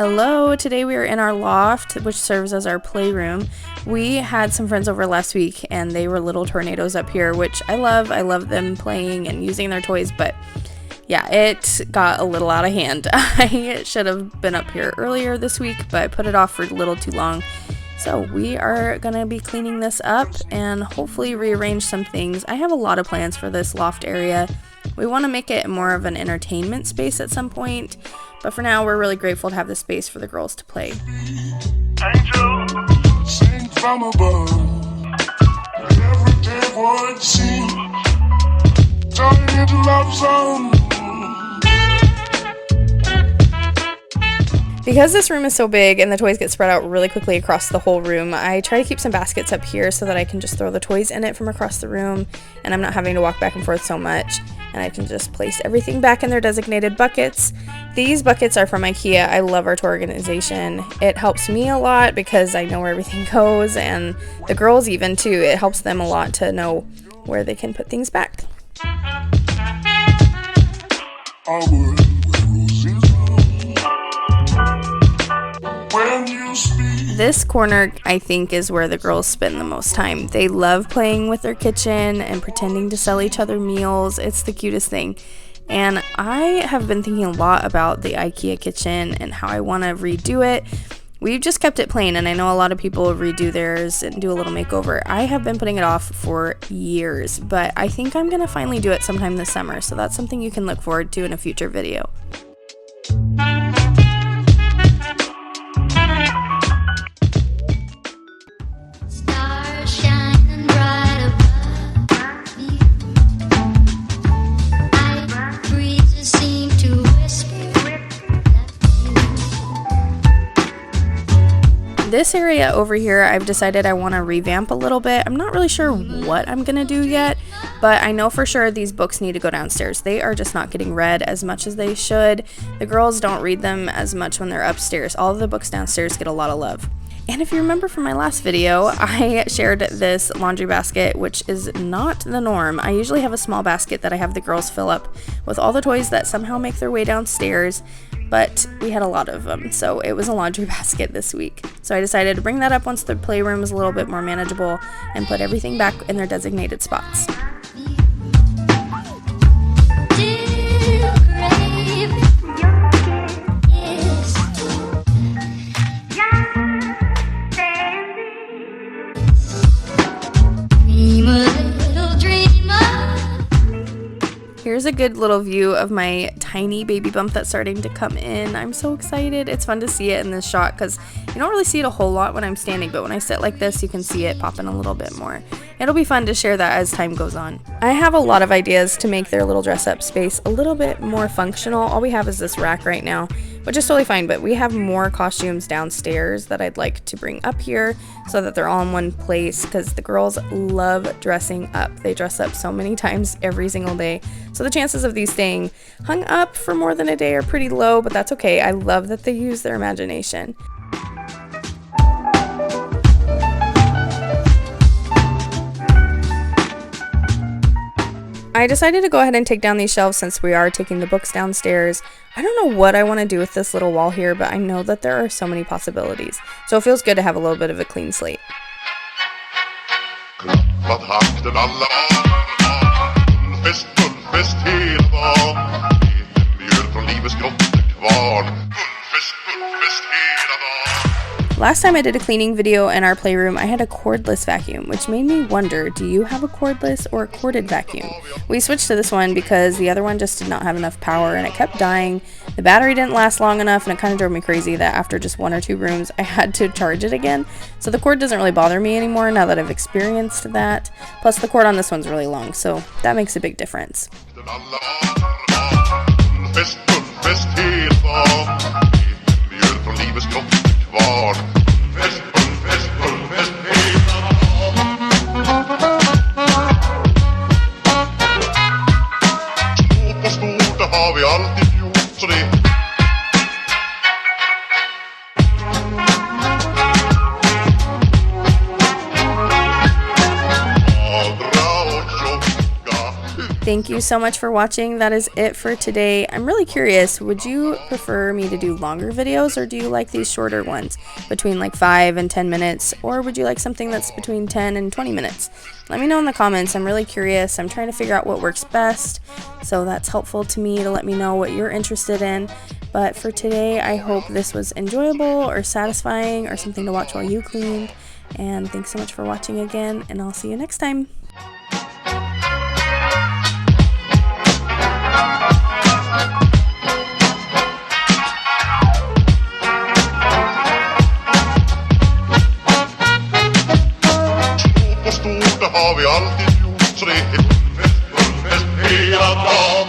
Hello, today we are in our loft, which serves as our playroom. We had some friends over last week and they were little tornadoes up here, which I love. I love them playing and using their toys, but yeah, it got a little out of hand. I should have been up here earlier this week, but I put it off for a little too long. So we are going to be cleaning this up and hopefully rearrange some things. I have a lot of plans for this loft area. We want to make it more of an entertainment space at some point, but for now we're really grateful to have the space for the girls to play. Angel, sing from above. Every day what it seems, turning into love song. Because this room is so big and the toys get spread out really quickly across the whole room, I try to keep some baskets up here so that I can just throw the toys in it from across the room and I'm not having to walk back and forth so much, and I can just place everything back in their designated buckets. These buckets are from IKEA. I love our toy organization. It helps me a lot because I know where everything goes, and the girls even too. It helps them a lot to know where they can put things back. This corner, I think, is where the girls spend the most time. They love playing with their kitchen and pretending to sell each other meals. It's the cutest thing. And I have been thinking a lot about the IKEA kitchen and how I want to redo it. We've just kept it plain, and I know a lot of people redo theirs and do a little makeover. I have been putting it off for years, but I think I'm going to finally do it sometime this summer. So that's something you can look forward to in a future video. This area over here, I've decided I want to revamp a little bit. I'm not really sure what I'm going to do yet, but I know for sure these books need to go downstairs. They are just not getting read as much as they should. The girls don't read them as much when they're upstairs. All of the books downstairs get a lot of love. And if you remember from my last video, I shared this laundry basket, which is not the norm. I usually have a small basket that I have the girls fill up with all the toys that somehow make their way downstairs, but we had a lot of them, so it was a laundry basket this week. So I decided to bring that up once the playroom is a little bit more manageable and put everything back in their designated spots. Here's a good little view of my tiny baby bump that's starting to come in. I'm so excited. It's fun to see it in this shot because you don't really see it a whole lot when I'm standing, but when I sit like this, you can see it popping a little bit more. It'll be fun to share that as time goes on. I have a lot of ideas to make their little dress-up space a little bit more functional. All we have is this rack right now, which is totally fine, but we have more costumes downstairs that I'd like to bring up here so that they're all in one place because the girls love dressing up. They dress up so many times every single day. So the chances of these staying hung up for more than a day are pretty low, but that's okay. I love that they use their imagination. I decided to go ahead and take down these shelves since we are taking the books downstairs. I don't know what I want to do with this little wall here, but I know that there are so many possibilities. So it feels good to have a little bit of a clean slate. Last time I did a cleaning video in our playroom, I had a cordless vacuum, which made me wonder, do you have a cordless or a corded vacuum? We switched to this one because the other one just did not have enough power and it kept dying. The battery didn't last long enough and it kind of drove me crazy that after just 1 or 2 rooms, I had to charge it again. So the cord doesn't really bother me anymore now that I've experienced that. Plus the cord on this one's really long, so that makes a big difference. Thank you so much for watching. That is it for today. I'm really curious, would you prefer me to do longer videos, or do you like these shorter ones between like 5 and 10 minutes, or would you like something that's between 10 and 20 minutes? Let me know in the comments. I'm really curious. I'm trying to figure out what works best, so that's helpful to me to let me know what you're interested in. But for today, I hope this was enjoyable or satisfying or something to watch while you cleaned. And thanks so much for watching again, and I'll see you next time. Har vi alltid gjort så det är hela dagen.